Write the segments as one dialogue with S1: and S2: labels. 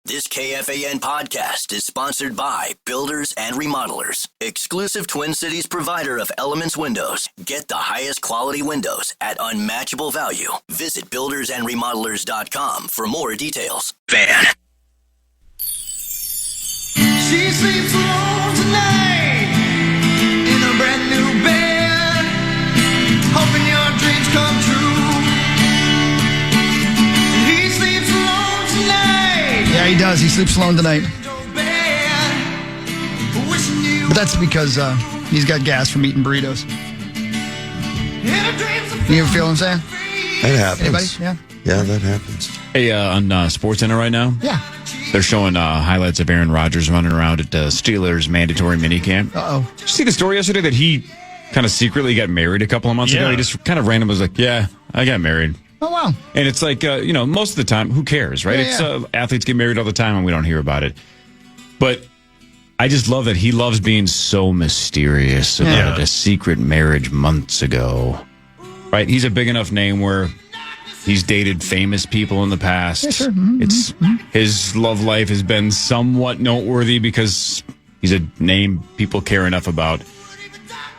S1: This KFAN podcast is sponsored by Builders and Remodelers, exclusive Twin Cities provider of Elements Windows. Get the highest quality windows at unmatchable value. Visit buildersandremodelers.com for more details. Fan.
S2: She sleeps alone tonight in a brand new bed, hoping your dreams come true. And he sleeps alone tonight.
S3: Yeah, he does. He sleeps alone tonight. But that's because he's got gas from eating burritos. You ever feel what I'm saying?
S4: That happens.
S3: Anybody? Yeah.
S4: Yeah, that happens.
S5: Hey, on SportsCenter right now,
S3: Yeah.
S5: they're showing highlights of Aaron Rodgers running around at Steelers mandatory minicamp.
S3: Uh-oh.
S5: Did you see the story yesterday that he kind of secretly got married a couple of months ago? He just kind of randomly was like, yeah, I got married.
S3: Oh, wow.
S5: And it's like, most of the time, who cares, right?
S3: Yeah,
S5: It's athletes get married all the time and we don't hear about it. But I just love that he loves being so mysterious about a secret marriage months ago. Right? He's a big enough name where he's dated famous people in the past.
S3: Yeah, sure. Mm-hmm.
S5: His love life has been somewhat noteworthy because he's a name people care enough about.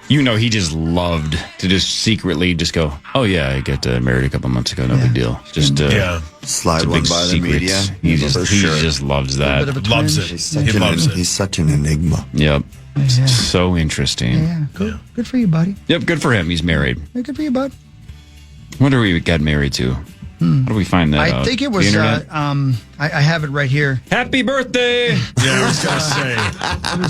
S5: He just loved to just secretly just go, oh, yeah, I got married a couple months ago. No big deal. Just
S4: slide one by the media.
S5: He just loves that.
S6: Loves it. He loves it.
S4: He's such an enigma.
S5: Yep.
S3: Yeah.
S5: So interesting.
S3: Yeah. Good for you, buddy.
S5: Yep, good for him. He's married.
S3: Yeah, good for you, bud.
S5: I wonder who he got married to. How do we find that
S3: I
S5: out?
S3: think it was,
S5: The internet?
S3: I have it right here.
S5: Happy birthday!
S6: Yeah, I was going to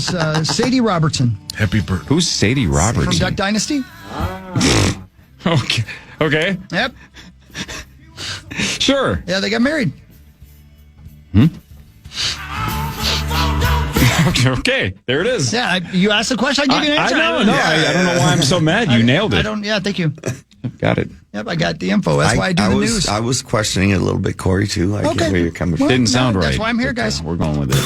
S6: say.
S3: It was Sadie Robertson
S6: Happy birthday.
S5: Who's Sadie Robertson?
S3: from Duck Dynasty.
S5: Okay.
S3: Yep.
S5: Sure.
S3: Yeah, they got married.
S5: Okay. There it is.
S3: Yeah, you asked the question, I gave you an answer.
S5: I don't know why I'm so mad. You nailed it.
S3: Yeah, thank you.
S5: Got it.
S3: Yep, I got the info. That's why I do the news.
S4: I was questioning it a little bit, Corey, too. I get where you're coming from.
S5: Didn't sound right.
S3: That's why I'm here, guys.
S5: We're going with it.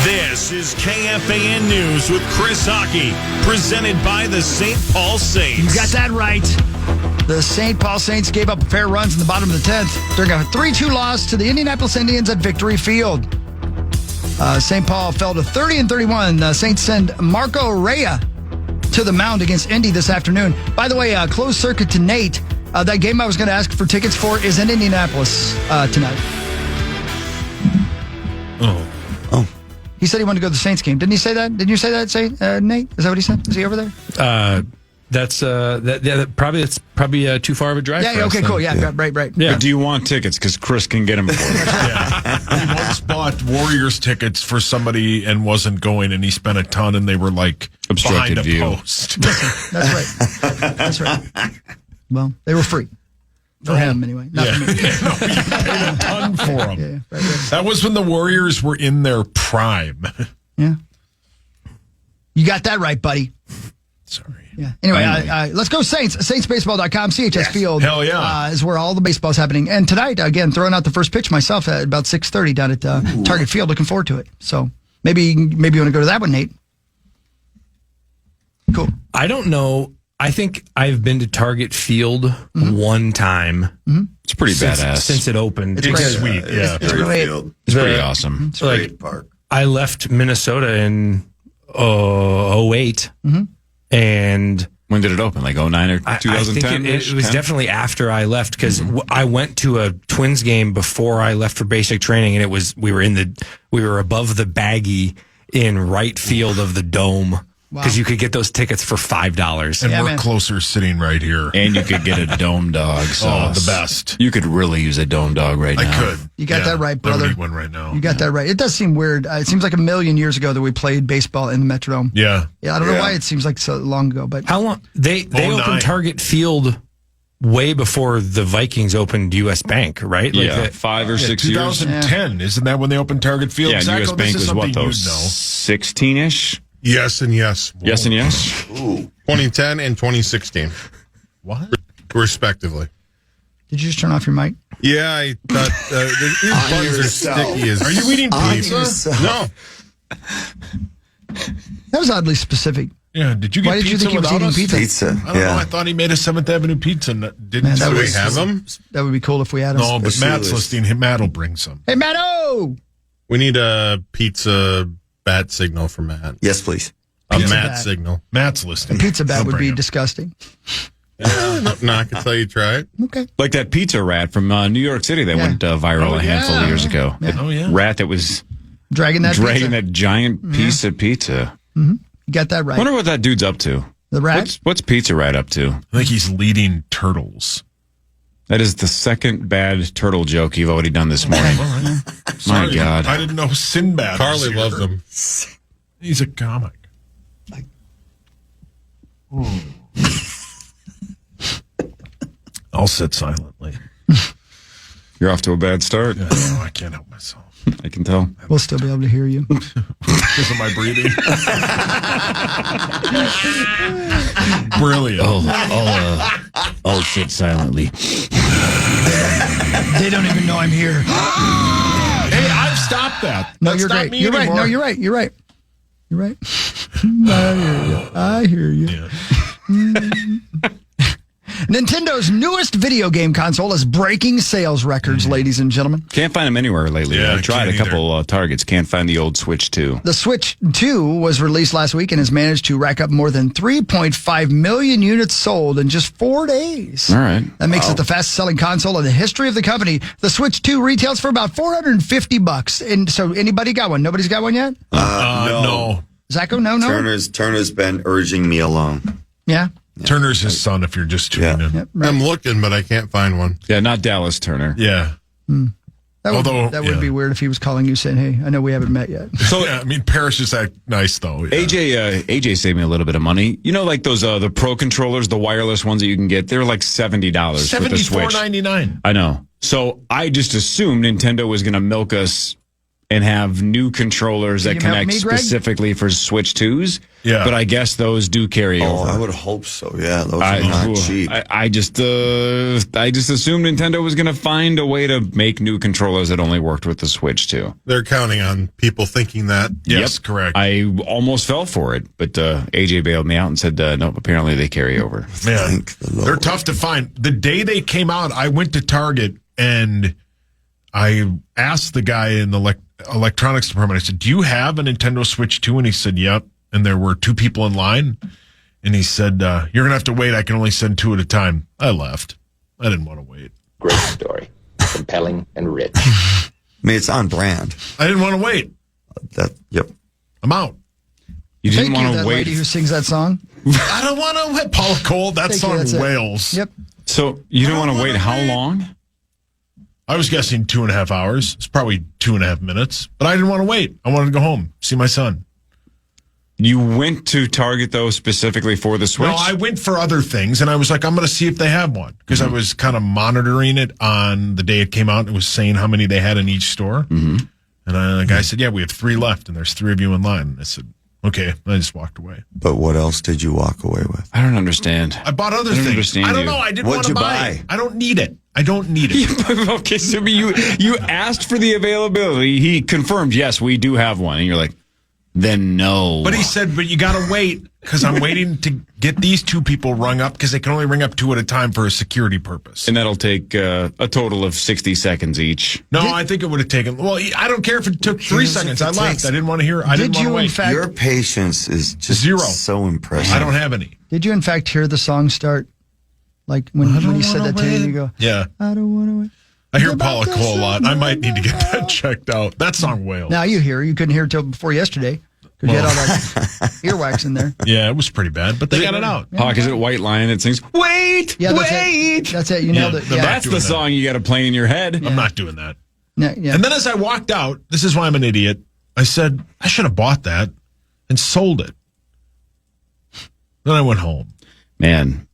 S7: This is KFAN News with Chris Hockey, presented by the St. Paul Saints.
S3: You got that right. The St. Paul Saints gave up fair runs in the bottom of the 10th during a 3-2 loss to the Indianapolis Indians at Victory Field. St. Paul fell to 30-31. Saints send Marco Rea to the mound against Indy this afternoon. By the way, closed circuit to Nate. That game I was going to ask for tickets for is in Indianapolis tonight.
S6: Oh.
S3: He said he wanted to go to the Saints game. Didn't he say that? Didn't you say that, Nate? Is that what he said? Is he over there?
S6: That's probably too far of a drive.
S3: Yeah, okay, cool. Yeah, right.
S6: Yeah.
S5: But do you want tickets? Because Chris can get them for you.
S6: He once bought Warriors tickets for somebody and wasn't going, and he spent a ton, and they were like
S5: Obstructed
S6: behind a
S5: view.
S6: post.
S3: That's right. Well, they were free. For him, anyway. Not for me.
S6: He paid a ton for them.
S3: Yeah, right.
S6: That was when the Warriors were in their prime.
S3: Yeah. You got that right, buddy.
S6: Sorry.
S3: Yeah. Anyway, let's go Saints. SaintsBaseball.com. CHS Field
S6: Hell yeah.
S3: is where all the baseball is happening. And tonight, again, throwing out the first pitch myself at about 6:30 down at Target Field. Looking forward to it. So maybe you want to go to that one, Nate. Cool.
S8: I don't know. I think I've been to Target Field one time.
S5: It's pretty badass.
S8: Since it opened.
S6: It's sweet. Yeah.
S3: It's great.
S5: It's pretty awesome.
S4: It's a great park.
S8: I left Minnesota in 08. And
S5: When did it open? Like 09 or 2010?
S8: I think it was definitely after I left because I went to a Twins game before I left for basic training, and we were above the baggie in right field of the Dome because you could get those tickets for $5.
S6: And we're closer sitting right here.
S5: And you could get a Dome Dog sauce.
S6: Oh, the best.
S5: You could really use a Dome Dog right now.
S6: I could.
S3: You got that right, brother.
S6: I would eat one right now.
S3: You got that right. It does seem weird. It seems like a million years ago that we played baseball in the Metrodome.
S6: Yeah.
S3: Yeah, I don't know why it seems like so long ago, but
S8: How long? They
S6: 09.
S8: opened Target Field way before the Vikings opened U.S. Bank, right?
S5: Yeah, 5 or 6 years.
S6: 2010. Isn't that when they opened Target Field?
S5: Yeah,
S6: Zacho,
S5: U.S. Bank
S6: this is
S5: was what,
S6: something
S5: though?
S6: you'd know.
S5: 16-ish?
S6: Yes and yes.
S5: Yes and yes?
S9: 2010 and 2016,
S6: What?
S9: respectively.
S3: did you just turn off your mic?
S9: Yeah, I thought these buns are sticky as.
S6: Are you eating pizza?
S9: No.
S3: That was oddly specific.
S6: Yeah. Did you get
S3: Why did
S6: pizza
S3: you think he was
S6: without
S3: eating
S6: us?
S3: pizza?
S4: Pizza.
S6: I don't know. I thought he made a 7th Avenue pizza and didn't.
S3: Man, that
S9: Do we
S3: was-
S9: have them?
S3: That would be cool if we had them.
S6: No, but
S4: Especially
S6: Matt's
S4: this-
S6: listening. Matt will bring some.
S3: Hey, Matto!
S9: We need a pizza bat signal for Matt.
S4: Yes, please.
S9: A
S3: Pizza
S9: Matt
S3: bat.
S9: signal.
S6: Matt's listening.
S3: Pizza bat
S6: I'll
S3: would
S6: bring
S3: be
S6: him.
S3: disgusting.
S9: No, I can tell you try it.
S3: Okay.
S5: Like that pizza rat from New York City that went viral a handful of years ago.
S3: Yeah.
S5: That rat that was
S3: Dragging that
S5: dragging
S3: pizza.
S5: that giant piece of pizza.
S3: You got that right.
S5: Wonder what that dude's up to.
S3: The rat?
S5: What's Pizza Rat up to?
S6: I think he's leading turtles.
S5: That is the second bad turtle joke you've already done this morning. My
S6: Sorry,
S5: God.
S6: I didn't know Sinbad.
S9: Carly
S6: was
S9: loves
S6: here.
S9: them.
S6: He's a comic. I'll sit silently.
S5: You're off to a bad start.
S6: Yeah, no, I can't help myself.
S5: I can tell.
S3: We'll still be able to hear you.
S6: Because of my breathing. Brilliant.
S5: I'll sit silently.
S3: They don't even know I'm here.
S6: Hey, I've stopped that.
S3: No,
S6: That's
S3: you're
S6: not
S3: great.
S6: me
S3: You're right.
S6: anymore.
S3: No, you're right. You're right. You're right. I hear you.
S6: Yeah.
S3: Nintendo's newest video game console is breaking sales records, ladies and gentlemen.
S5: Can't find them anywhere lately.
S6: Yeah,
S5: I tried
S6: can't
S5: a couple Targets. Can't find the old Switch 2.
S3: The Switch 2 was released last week and has managed to rack up more than 3.5 million units sold in just 4 days.
S5: All right.
S3: That makes it the fastest-selling console in the history of the company. The Switch 2 retails for about $450. And so, anybody got one? Nobody's got one yet?
S6: No.
S3: Zacho, no.
S4: Turner's been urging me along.
S3: Yeah.
S6: Turner's his son, if you're just tuning in.
S3: Yep, right.
S9: I'm looking, but I can't find one.
S5: Yeah, not Dallas Turner.
S6: Yeah.
S3: That would be weird if he was calling you saying, "Hey, I know we haven't met yet."
S6: So, yeah, I mean, Parrish just act nice, though. Yeah.
S5: AJ saved me a little bit of money. You know, like those the Pro controllers, the wireless ones that you can get. They're like $70 for the Switch.
S6: $74.99.
S5: I know. So I just assumed Nintendo was going to milk us and have new controllers that
S3: you milk
S5: connect
S3: me, Greg?
S5: specifically for Switch 2s.
S6: Yeah.
S5: But I guess those do carry
S4: Oh,
S5: over.
S4: I would hope so. Yeah, those are not cheap.
S5: I just assumed Nintendo was going to find a way to make new controllers that only worked with the Switch 2.
S9: They're counting on people thinking that.
S6: Yes, correct.
S5: I almost fell for it, but AJ bailed me out and said, no, apparently they carry over.
S6: Man,
S4: Thank the Lord.
S6: they're tough to find. The day they came out, I went to Target and I asked the guy in the electronics department, I said, "Do you have a Nintendo Switch 2?" And he said, "Yep." And there were 2 people in line. And he said, "You're going to have to wait. I can only send 2 at a time." I left. I didn't want to wait.
S10: Great story. Compelling and rich.
S4: I mean, it's on brand.
S6: I didn't want to wait.
S4: Yep.
S6: I'm out.
S5: You didn't
S3: Thank you,
S5: want
S3: that
S5: to wait.
S3: lady who sings that song.
S6: I don't want to wait. Paula Cole, that
S3: Thank you,
S6: song
S3: that's it.
S6: wails.
S3: Yep.
S5: So you didn't want to wait how long?
S6: I was guessing 2.5 hours. It's probably 2.5 minutes. But I didn't want to wait. I wanted to go home, see my son.
S5: You went to Target, though, specifically for the Switch?
S6: No, I went for other things, and I was like, I'm going to see if they have one. Because I was kind of monitoring it on the day it came out. It was saying how many they had in each store. Mm-hmm. And the guy said, yeah, we have 3 left, and there's 3 of you in line. And I said, okay. And I just walked away.
S4: But what else did you walk away with?
S5: I don't understand.
S6: I bought other
S5: I don't
S6: things.
S5: understand
S6: I don't
S5: you.
S6: know. I didn't
S4: What'd
S6: want to
S4: you
S6: buy.
S4: buy?
S6: I don't need it. I don't need it.
S5: Okay, so you asked for the availability. He confirmed, yes, we do have one. And you're like, then no.
S6: But he said, but you got to wait because I'm waiting to get these 2 people rung up because they can only ring up 2 at a time for a security purpose.
S5: And that'll take a total of 60 seconds each.
S6: No, I think it would have taken. Well, I don't care if it took 3
S4: cares
S6: seconds.
S4: if
S6: I
S4: it
S6: left.
S4: takes-
S6: I didn't want to hear. I didn't
S3: Did
S6: want to
S3: you, in
S6: wait.
S3: fact,
S4: Your patience is just
S6: 0.
S4: so impressive.
S6: I don't have any.
S3: did you in fact hear the song start? Like when he said that to you, and you go,
S6: Yeah.
S3: "I don't want to wait."
S6: I hear Paula Cole a lot. I might need to get that checked out. That song wails.
S3: Now you hear. You couldn't hear it till before yesterday because you had all that earwax in there.
S6: Yeah, it was pretty bad, but they got it out.
S5: Hawk, is it White Lion that sings, wait,
S3: Yeah, that's
S5: wait?
S3: it. That's it. You nailed it.
S6: the
S3: Yeah.
S6: back-
S5: That's
S6: doing
S5: the
S6: that.
S5: song you got to play in your head.
S6: I'm not doing that.
S3: Yeah.
S6: And then as I walked out, this is why I'm an idiot. I said, I should have bought that and sold it. Then I went home.
S5: Man,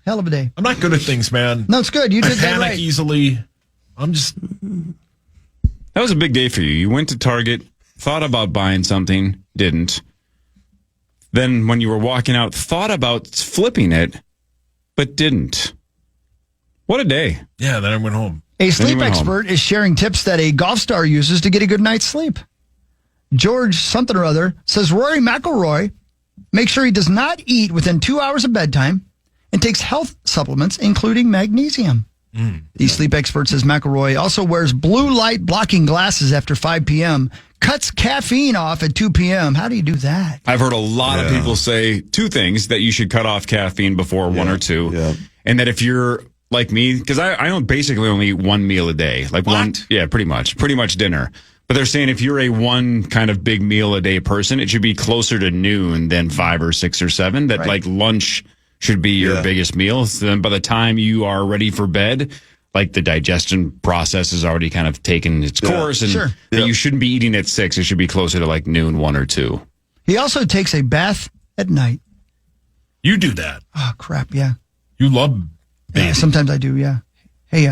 S3: Hell of a day.
S6: I'm not good at things, man.
S3: No, it's good. You
S6: I
S3: did that
S6: panic
S3: right.
S6: easily. I'm just.
S5: that was a big day for you. You went to Target, thought about buying something, didn't. Then when you were walking out, thought about flipping it, but didn't. What a day.
S6: Yeah, then I went home.
S3: A
S5: Then
S3: sleep
S5: you went home.
S3: expert is sharing tips that a golf star uses to get a good night's sleep. George something or other says Rory McIlroy makes sure he does not eat within 2 hours of bedtime and takes health supplements, including magnesium. The sleep expert says McElroy also wears blue light blocking glasses after 5 p.m., cuts caffeine off at 2 p.m. How do you do that?
S5: I've heard a lot of people say two things: that you should cut off caffeine before 1 or 2, and that if you're like me, because I don't basically only eat one meal a day, like one, pretty much dinner. But they're saying if you're a one kind of big meal a day person, it should be closer to noon than 5 or 6 or 7. That like lunch should be your biggest meal. So then by the time you are ready for bed, like the digestion process has already kind of taken its course, and that you shouldn't be eating at 6. It should be closer to like noon, 1 or 2.
S3: He also takes a bath at night.
S6: You do that.
S3: Oh, crap, yeah.
S6: You love bathing.
S3: Yeah, sometimes I do, yeah. Hey,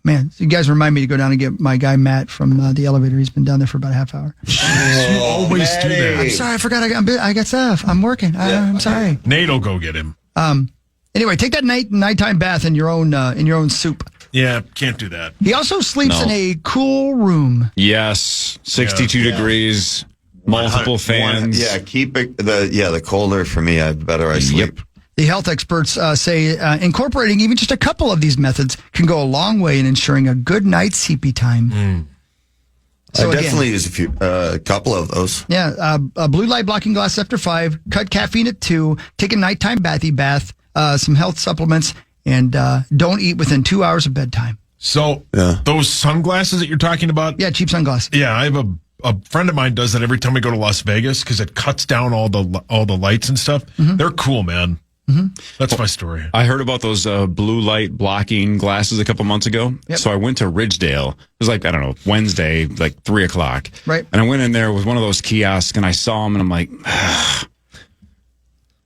S3: man, you guys remind me to go down and get my guy Matt from the elevator. He's been down there for about a half hour.
S6: You always do that.
S3: I'm sorry, I forgot I got stuff. I'm working. I'm sorry.
S6: Nate'll go get him.
S3: Anyway, take that nighttime bath in your own soup.
S6: Yeah, can't do that.
S3: He also sleeps in a cool room.
S5: Yes, 62 degrees, multiple fans.
S4: Keep it the colder for me, the better I sleep.
S3: The health experts say incorporating even just a couple of these methods can go a long way in ensuring a good night's CP time. So
S4: I definitely use a couple of those.
S3: Yeah, blue light blocking glasses after 5, cut caffeine at 2, take a nighttime bath, some health supplements, and don't eat within 2 hours of bedtime.
S6: So those sunglasses that you're talking about?
S3: Yeah, cheap sunglasses.
S6: Yeah, I have a friend of mine does that every time we go to Las Vegas because it cuts down all the lights and stuff. They're cool, man. That's my story.
S5: I heard about those blue light blocking glasses a couple months ago. So I went to Ridgedale. It was like, I don't know, Wednesday, like 3 o'clock.
S3: Right.
S5: And I went in there with one of those kiosks and I saw them and I'm like,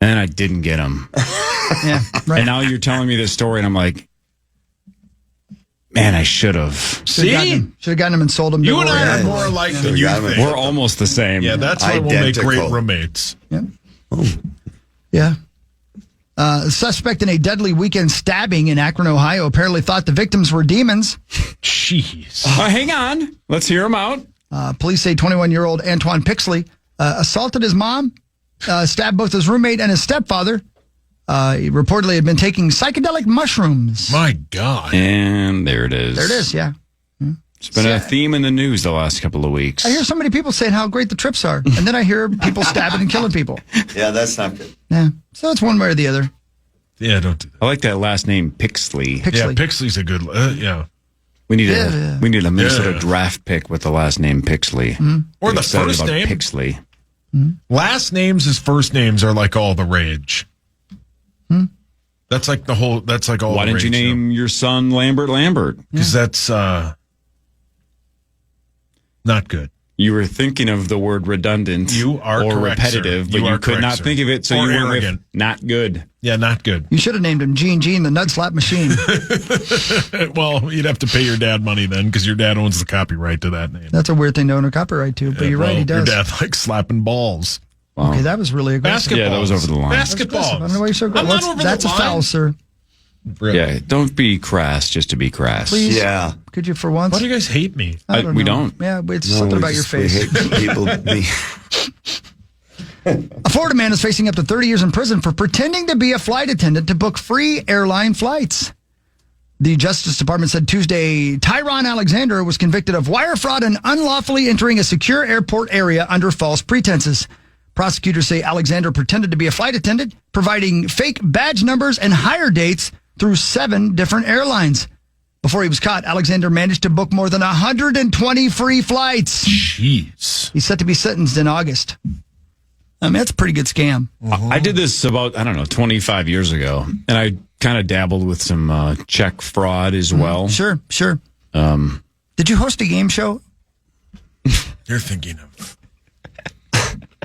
S5: and then I didn't get them.
S3: Yeah, right.
S5: And now you're telling me this story and I'm like, man, I should have.
S3: Should have gotten them and sold them.
S6: You and I are more alike than you think.
S5: We're almost the same.
S6: Yeah, that's why we'll make great roommates.
S3: Yeah. Yeah. Suspect in a deadly weekend stabbing in Akron, Ohio, apparently thought the victims were demons.
S6: Jeez.
S5: Hang on. Let's hear them out.
S3: Police say 21-year-old Antoine Pixley assaulted his mom, stabbed both his roommate and his stepfather. He reportedly had been taking psychedelic mushrooms.
S6: My God.
S5: And there it is.
S3: There it is, yeah.
S5: It's been a theme in the news the last couple of weeks.
S3: I hear so many people saying how great the trips are, and then I hear people stabbing and killing people.
S4: Yeah, that's not good.
S3: Yeah, so it's one way or the other.
S6: Yeah, don't do that.
S5: I like that last name, Pixley.
S6: Yeah, Pixley's a good,
S5: We need a Minnesota draft pick with the last name Pixley.
S6: Or the first name.
S5: Pixley.
S6: Last names as first names are like all the rage. That's like all
S5: Why
S6: the
S5: didn't you
S6: rage,
S5: name your son Lambert?
S6: Because that's not good.
S5: You were thinking of the word redundant
S6: You are
S5: or
S6: correct,
S5: repetitive,
S6: sir.
S5: but
S6: You
S5: you
S6: are
S5: could
S6: correct,
S5: not
S6: sir.
S5: think of it, so
S6: Or
S5: you went
S6: arrogant.
S5: with not good.
S6: Yeah, not good.
S3: You should have named him Gene the Nut Slap Machine.
S6: Well, you'd have to pay your dad money then because your dad owns the copyright to that name.
S3: That's a weird thing to own a copyright to, but you're right, he does.
S6: Your dad likes slapping balls.
S3: Okay, that was really aggressive.
S6: Basketball.
S5: Yeah, that was over the line.
S6: Basketball.
S3: I don't know why you're so
S6: I'm not
S3: aggressive.
S6: over
S3: That's
S6: the
S3: a
S6: line.
S3: foul, sir.
S6: Really?
S5: Yeah, don't be crass just to be crass.
S3: Please.
S4: Yeah.
S3: Could you for once?
S6: Why do you guys hate me?
S3: I don't
S5: we
S3: know.
S5: don't.
S3: Yeah, it's something about your face.
S4: We hate people.
S3: A Florida man is facing up to 30 years in prison for pretending to be a flight attendant to book free airline flights. The Justice Department said Tuesday Tyron Alexander was convicted of wire fraud and unlawfully entering a secure airport area under false pretenses. Prosecutors say Alexander pretended to be a flight attendant, providing fake badge numbers and hire dates through 7 different airlines. Before he was caught, Alexander managed to book more than 120 free flights.
S6: Jeez.
S3: He's set to be sentenced in August. I mean, that's a pretty good scam.
S5: I did this about, 25 years ago, and I kind of dabbled with some check fraud as well.
S3: Sure. Did you host a game show?
S6: You're thinking of...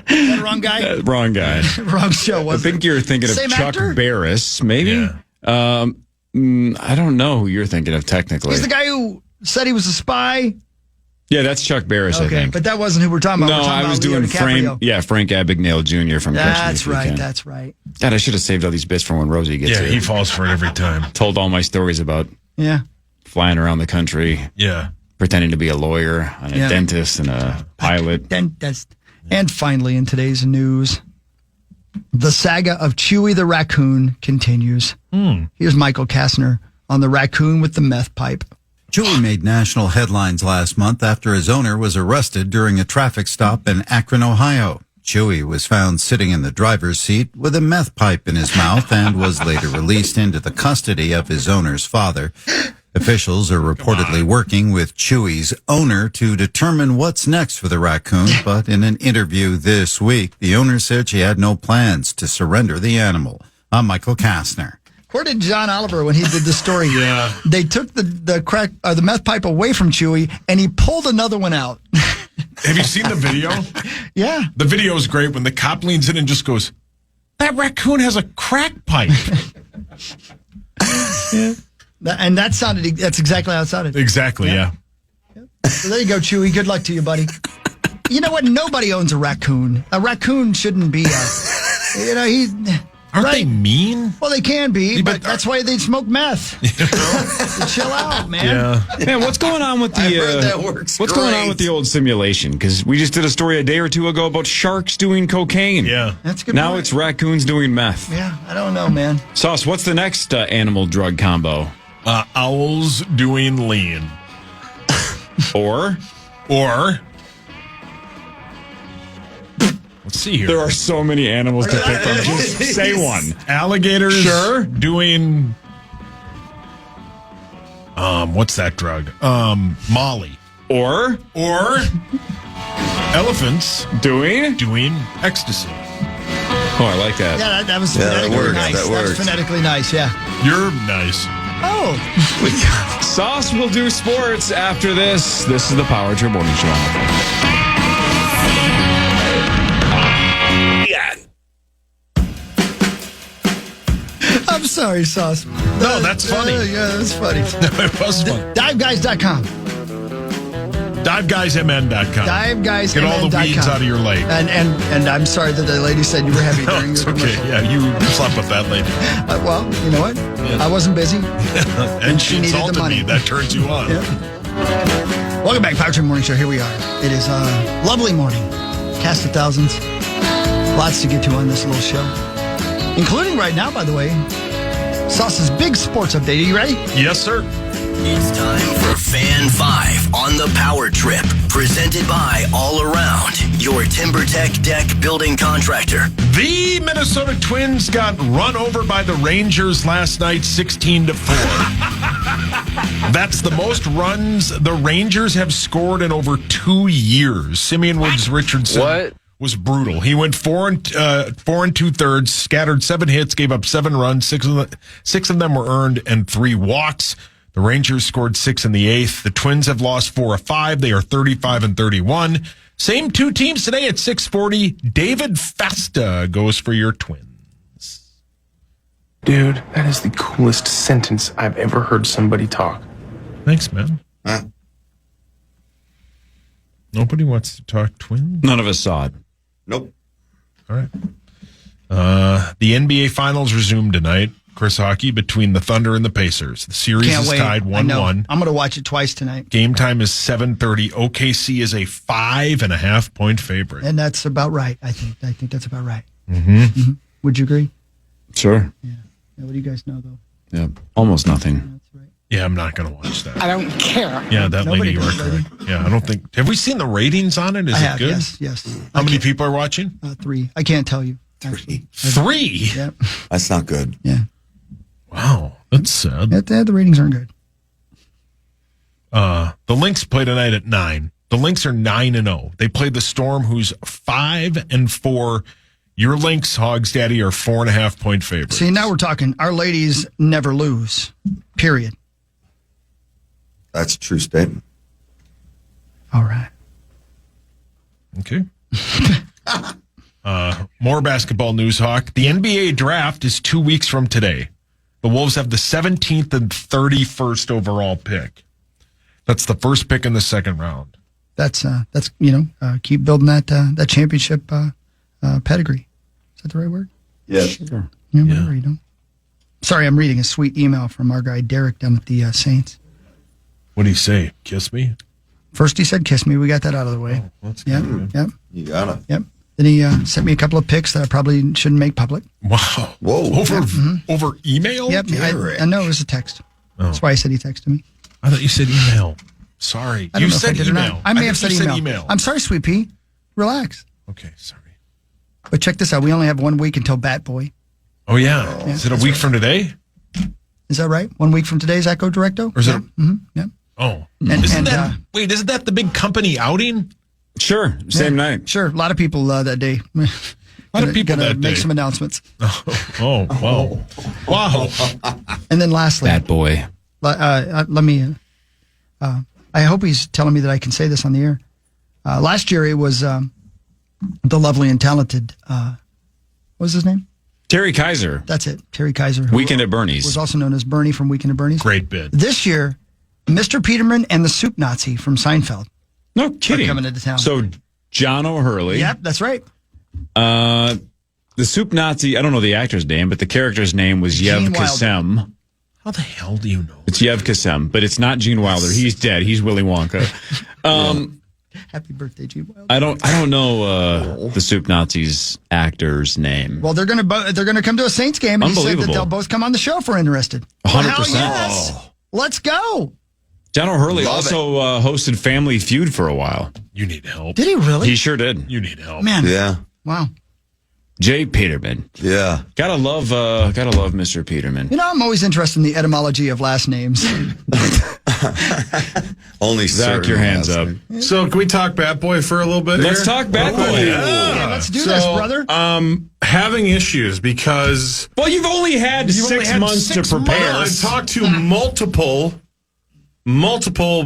S3: Is that the wrong guy?
S5: Wrong guy.
S3: Wrong show,
S5: I
S3: wasn't
S5: think you're thinking of
S3: Same
S5: Chuck
S3: actor?
S5: Barris, maybe?
S6: Yeah.
S5: I don't know who you're thinking of technically.
S3: He's the guy who said he was a spy.
S5: Yeah, that's Chuck Barris, I think.
S3: But that wasn't who we're talking about.
S5: No,
S3: We're talking
S5: I was
S3: about Leo
S5: doing
S3: DiCaprio.
S5: Frank Abagnale Jr. from Catch Me
S3: That's
S5: If You
S3: right.
S5: Can.
S3: That's right.
S5: God, I should have saved all these bits for when Rosie gets
S6: Yeah,
S5: here.
S6: he falls for it every time.
S5: Told all my stories about
S3: Yeah.
S5: flying around the country,
S6: Yeah.
S5: pretending to be a lawyer, and a
S3: Yeah.
S5: dentist, and a pilot.
S3: Dentist. And finally, in today's news, the saga of Chewy the raccoon continues. Here's Michael Kastner on the raccoon with the meth pipe.
S11: Chewy made national headlines last month after his owner was arrested during a traffic stop in Akron, Ohio. Chewy was found sitting in the driver's seat with a meth pipe in his mouth and was later released into the custody of his owner's father. Officials are reportedly working with Chewy's owner to determine what's next for the raccoon, but in an interview this week, the owner said she had no plans to surrender the animal. I'm Michael Kastner.
S3: According to John Oliver, when he did the story, they took the meth pipe away from Chewy, and he pulled another one out.
S6: Have you seen the video?
S3: Yeah.
S6: The video is great when the cop leans in and just goes, "That raccoon has a crack pipe."
S3: And that's exactly how it sounded.
S6: Exactly, yeah.
S3: So there you go, Chewy. Good luck to you, buddy. You know what? Nobody owns a raccoon. A raccoon shouldn't be
S6: Aren't they mean?
S3: Well, they can be, but that's why they smoke meth. Chill out, man.
S6: Yeah.
S5: Man, what's going on with going on with the old simulation? Because we just did a story a day or two ago about sharks doing cocaine.
S6: Yeah.
S3: That's a good.
S5: Now
S3: point.
S5: it's raccoons doing meth.
S3: Yeah, I don't know, man.
S5: Sauce, what's the next animal drug combo?
S6: Owls doing lean.
S5: Or
S6: let's see here.
S5: There are so many animals to pick from. Just say one.
S6: Alligators doing what's that drug? Molly.
S5: Or
S6: elephants
S5: doing
S6: ecstasy.
S5: Oh, I like that.
S3: Yeah, that was
S4: Yeah, that
S3: phonetically
S4: works,
S3: nice.
S4: that
S3: That was
S4: works.
S3: phonetically nice, yeah.
S6: You're nice.
S3: Oh.
S5: Sauce will do sports after this. This is the Power Trip Morning Show.
S3: I'm sorry, Sauce.
S6: No, that's funny.
S3: Yeah, that's funny.
S6: It was fun.
S3: Diveguys.com.
S6: DiveGuysMN.com.
S3: Diveguysmn.com.
S6: Get all the weeds out of your lake.
S3: And I'm sorry that the lady said you were heavy
S6: No,
S3: during
S6: it's
S3: your
S6: okay.
S3: commercial.
S6: Yeah, you slept with that lady.
S3: Well, you know what? I wasn't busy.
S6: And she
S3: needed the
S6: insulted
S3: money.
S6: me. That turns you on.
S3: Yeah. Welcome back, Power Trip Morning Show. Here we are. It is a lovely morning. Cast of thousands. Lots to get to on this little show. Including right now, by the way, Sauce's big sports update. Are you ready?
S6: Yes, sir.
S1: It's time for Fan 5 on the Power Trip, presented by All Around, your TimberTech deck building contractor.
S6: The Minnesota Twins got run over by the Rangers last night, 16-4. That's the most runs the Rangers have scored in over 2 years. Simeon Woods Richardson was brutal. He went 4 and 2/3, scattered 7 hits, gave up 7 runs. Six of them were earned, and 3 walks. The Rangers scored 6 in the 8th. The Twins have lost 4 of 5. They are 35 and 31. Same 2 teams today at 6:40. David Festa goes for your Twins.
S12: Dude, that is the coolest sentence I've ever heard somebody talk.
S6: Thanks, man. Nobody wants to talk Twins?
S5: None of us saw it.
S4: Nope.
S6: All right. The NBA Finals resume tonight. Chris Hockey between the Thunder and the Pacers. The series
S3: Can't
S6: is
S3: wait.
S6: tied 1-1.
S3: I'm going to watch it twice tonight.
S6: Game time is 7:30. OKC is a 5.5 point favorite.
S3: And that's about right, I think. I think that's about right.
S6: Mm-hmm.
S3: Would you agree?
S5: Sure.
S3: Yeah. What do you guys know, though?
S5: Yeah. Almost nothing.
S3: That's right.
S6: Yeah, I'm not going to watch that.
S3: I don't care.
S6: Yeah, that
S3: Nobody
S6: lady, you are
S3: does, lady.
S6: correct. Yeah, I don't think. Have we seen the ratings on it? Is
S3: I
S6: it
S3: have,
S6: good?
S3: yes.
S6: How many people are watching?
S3: 3. I can't tell you. Actually.
S6: 3?
S3: Yeah.
S4: That's not good.
S3: Yeah.
S6: Wow, that's sad.
S3: The ratings aren't good.
S6: The Lynx play tonight at 9. The Lynx are 9-0. They play the Storm, who's 5-4. Your Lynx, Hogs Daddy, are 4.5 point favorites.
S3: See, now we're talking. Our ladies never lose. Period.
S4: That's a true statement.
S3: All right.
S6: Okay. More basketball news, Hawk. The NBA draft is 2 weeks from today. The Wolves have the 17th and 31st overall pick. That's the first pick in the second round.
S3: That's keep building that championship pedigree. Is that the right word?
S4: Yes.
S3: Sure. Yeah, whatever, you know. Sorry, I'm reading a sweet email from our guy Derek down at the Saints.
S6: What did he say? Kiss me?
S3: First he said kiss me. We got that out of the way.
S6: Oh, that's good.
S3: Yep.
S4: You gotta.
S3: Yep. Then he sent me a couple of pics that I probably shouldn't make public.
S6: Wow.
S4: Whoa.
S6: Over email?
S3: Yep. I know it was a text. That's why I said he texted me.
S6: I thought you said email. Sorry.
S3: I don't
S6: You
S3: know if I
S6: said
S3: did or not.
S6: email.
S3: I may have
S6: think
S3: said
S6: you
S3: email. I'm sorry, Sweet Pea. Relax.
S6: Okay, sorry.
S3: But check this out. We only have 1 week until Bat Boy.
S6: Oh, yeah. Is it a week from today?
S3: Is that right? 1 week from today, is that go directo?
S6: Or is it?
S3: Mm-hmm. Yeah.
S6: Oh.
S3: Isn't
S6: that the big company outing?
S5: Sure. Same night.
S3: Sure. A lot of people that day.
S6: A lot of people that
S3: make
S6: day.
S3: some announcements.
S6: Oh, wow. Wow.
S3: And then lastly,
S5: Bad boy.
S3: let me. I hope he's telling me that I can say this on the air. Last year it was the lovely and talented. What was his name?
S5: Terry Kaiser.
S3: That's it. Terry Kaiser. Who
S5: Weekend at Bernie's.
S3: was also known as Bernie from Weekend at Bernie's.
S6: Great bid.
S3: This year, Mr. Peterman and the Soup Nazi from Seinfeld
S5: No kidding.
S3: are coming into town.
S5: So John O'Hurley.
S3: Yep, that's right.
S5: The Soup Nazi, I don't know the actor's name, but the character's name was Yev
S3: Gene Wilder.
S5: Kassem.
S6: How the hell do you know?
S5: It's Yev Kassem, but it's not Gene Wilder. He's dead. He's Willy Wonka.
S3: Happy birthday, Gene Wilder.
S5: I don't know the Soup Nazi's actor's name.
S3: Well, they're gonna come to a Saints game, and he said that
S5: Unbelievable.
S3: they'll both come on the show if we're interested.
S5: 100%.
S3: Well, hell yes. Let's go.
S5: John O'Hurley also hosted Family Feud for a while.
S6: You need help.
S3: Did he really?
S5: He sure did.
S6: You need help.
S3: Man.
S4: Yeah.
S3: Wow.
S5: Jay Peterman.
S4: Yeah.
S5: Gotta love Mr. Peterman.
S3: You know, I'm always interested in the etymology of last names.
S4: Only
S5: Zach, your hands up.
S6: So can we talk Bat Boy for a little bit
S5: Let's
S6: here?
S5: talk Bat Boy.
S3: Yeah, let's do this, brother.
S6: Having issues because
S5: Well, you've only had six months to prepare.
S6: I've talked to multiple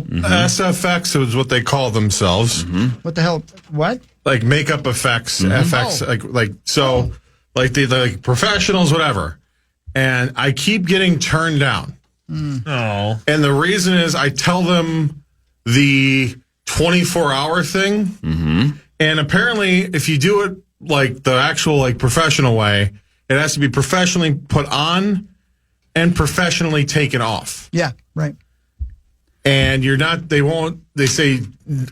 S6: SFX is what they call themselves.
S3: What the hell? What?
S6: Like makeup effects, FX, like the professionals, whatever. And I keep getting turned down. Oh. And the reason is I tell them the 24-hour thing. And apparently if you do it like the actual like professional way, it has to be professionally put on and professionally taken off.
S3: Yeah, right.
S6: And they say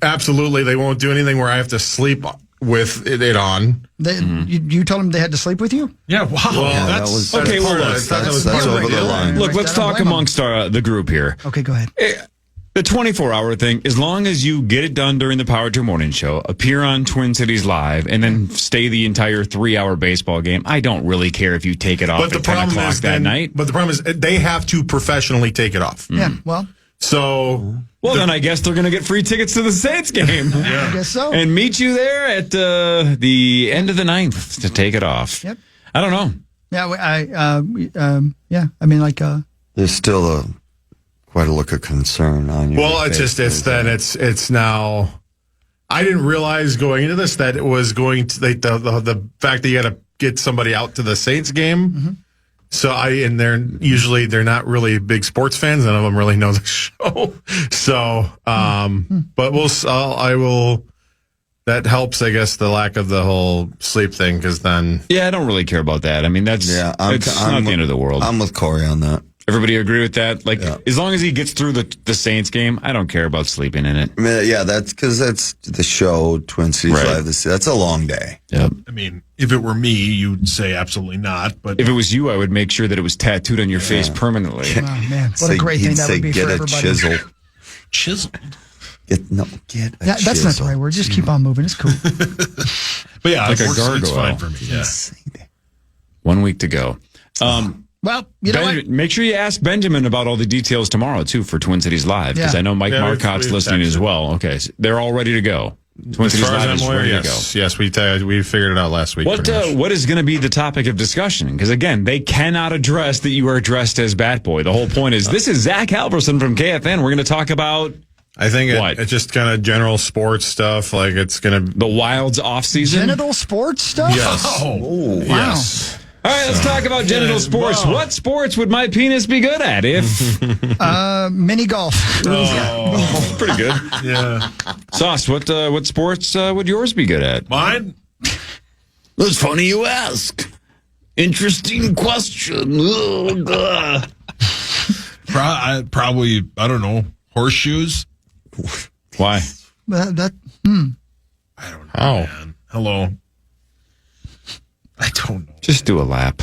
S6: absolutely they won't do anything where I have to sleep with it on.
S3: You told them they had to sleep with you?
S6: Yeah, wow.
S4: Yeah,
S6: that's
S5: okay, well,
S6: that's
S4: over the line.
S5: Look, let's talk amongst the group here.
S3: Okay, go ahead.
S5: The 24-hour thing, as long as you get it done during the Power 2 morning show, appear on Twin Cities Live, and then stay the entire 3-hour baseball game, I don't really care if you take it off at 10 o'clock that night.
S6: But the problem is they have to professionally take it off.
S3: Yeah, well.
S6: So...
S5: Well, then I guess they're going to get free tickets to the Saints game.
S3: I guess so.
S5: And meet you there at the end of the 9th to take it off.
S3: Yep.
S5: I don't know.
S3: Yeah, I mean, like...
S4: There's still quite a look of concern on you.
S6: Well, it's now... I didn't realize going into this that it was going to... the fact that you got to get somebody out to the Saints game... So they're not really big sports fans. None of them really know the show. So, but I will. That helps, I guess, the lack of the whole sleep thing, because then.
S5: Yeah, I don't really care about that. I mean, it's not the end of the world.
S4: I'm with Corey on that.
S5: Everybody agree with that? Like, as long as he gets through the Saints game, I don't care about sleeping in it.
S4: I mean, yeah, that's because that's the show, Twin Cities Live. That's a long day.
S5: Yep.
S6: I mean, if it were me, you'd say absolutely not. But
S5: if it was you, I would make sure that it was tattooed on your face permanently.
S3: Oh, man, what a great thing that would be for everybody.
S4: Chisel.
S6: Chiseled.
S4: That's not
S3: the right word. Just keep on moving. It's cool.
S6: But yeah,
S5: like a
S6: gargoyle. It's fine for me. Yeah.
S5: 1 week to go.
S3: Well, you know what?
S5: Make sure you ask Benjamin about all the details tomorrow, too, for Twin Cities Live, because I know Mike Marcotte's listening as well. Okay, so they're all ready to go. Twin Cities Live is ready to go.
S6: Yes, we figured it out last week.
S5: What is going to be the topic of discussion? Because, again, they cannot address that you are dressed as Bat Boy. The whole point is, this is Zach Halverson from KFN. We're going to talk about...
S6: I think it's just kind of general sports stuff. Like it's going to...
S5: The Wild's off-season?
S3: Genital sports stuff?
S6: Yes.
S3: Oh,
S6: wow.
S3: Yes.
S5: All right, let's talk about genital sports. Wow. What sports would my penis be good at if...
S3: mini golf.
S5: Oh, pretty good.
S6: Yeah.
S5: Sauce, what sports would yours be good at?
S6: Mine?
S5: That's funny you ask. Interesting question.
S6: Probably, I don't know, horseshoes?
S5: Why?
S6: I don't know, man. Hello. I don't know.
S5: Just do a lap.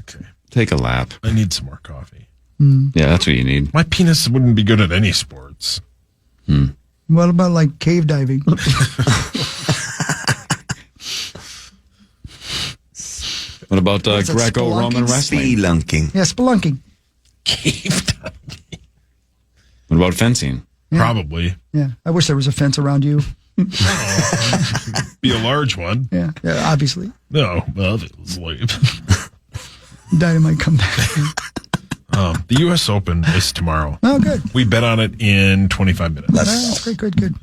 S6: Okay.
S5: Take a lap.
S6: I need some more coffee.
S5: Yeah, that's what you need.
S6: My penis wouldn't be good at any sports.
S3: What about like cave diving?
S5: What about
S3: What's that,
S5: Greco-Roman
S3: spelunking?
S5: wrestling?
S4: Spelunking.
S3: Yeah, spelunking.
S6: Cave diving.
S5: What about fencing?
S6: Probably.
S3: Yeah, I wish there was a fence around you.
S6: Be a large one.
S3: Yeah, obviously.
S6: No, obviously.
S3: Dynamite come back.
S6: The U.S. Open is tomorrow.
S3: Oh, good.
S6: We bet on it in 25 minutes.
S3: That's great, good.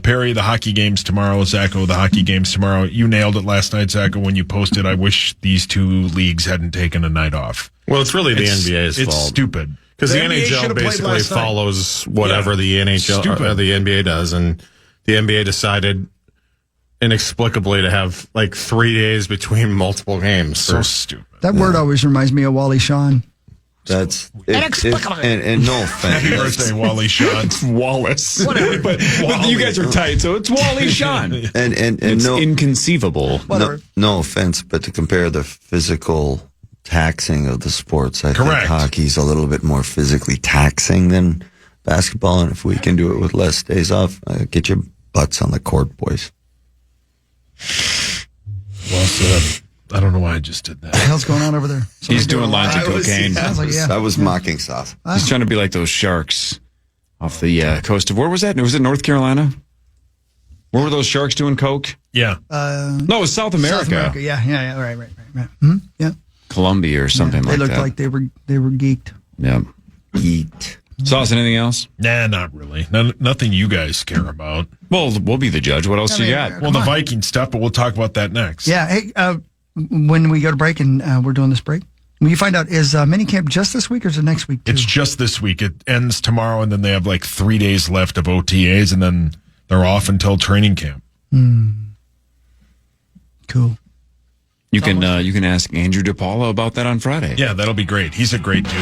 S6: Perry, the hockey game's tomorrow. Zacho, the hockey game's tomorrow. You nailed it last night, Zacho, when you posted, I wish these two leagues hadn't taken a night off.
S9: Well, it's really the NBA's fault.
S6: It's stupid.
S9: Because the
S6: NBA should
S9: NHL
S6: have played
S9: basically
S6: last night.
S9: follows whatever the NHL or the NBA does, and the NBA decided inexplicably to have like 3 days between multiple games.
S6: So stupid.
S3: That word always reminds me of Wally Shawn.
S4: That's
S3: Inexplicable.
S4: and no
S6: Happy
S4: offense.
S6: birthday, Wally Shawn.
S5: Wallace.
S3: Whatever.
S5: but you guys are tight, so it's Wally Shawn.
S4: And
S5: It's
S4: no
S5: inconceivable.
S4: no offense, but to compare the physical taxing of the sports, I think
S6: Correct.
S4: hockey's a little bit more physically taxing than basketball. And if we can do it with less days off, get your butts on the court, boys.
S6: Well said. I don't know why I just did that.
S3: What the hell's going on over there?
S5: He's doing lines of cocaine.
S3: Sounds like, yeah.
S4: I was mocking sauce.
S5: He's trying to be like those sharks off the coast of, where was that? Was it North Carolina? Where were those sharks doing coke?
S6: Yeah.
S5: No, it was South America.
S3: South America. Yeah. Right. Mm-hmm. Yeah.
S5: Colombia or something
S3: They
S5: like
S3: looked
S5: that.
S3: like they were geeked.
S5: Yeah.
S4: Eat.
S5: Sauce, anything else?
S6: Nah, not really. Nothing you guys care about.
S5: Well, we'll be the judge. What else you got?
S6: Well, the Viking stuff, but we'll talk about that next.
S3: Yeah. Hey, when we go to break and we're doing this break, will you find out, is minicamp just this week or is it next week too?
S6: It's just this week. It ends tomorrow, and then they have like 3 days left of OTAs, and then they're off until training camp.
S3: Cool.
S5: You can ask Andrew DePaula about that on Friday.
S6: Yeah, that'll be great. He's a great dude.
S5: All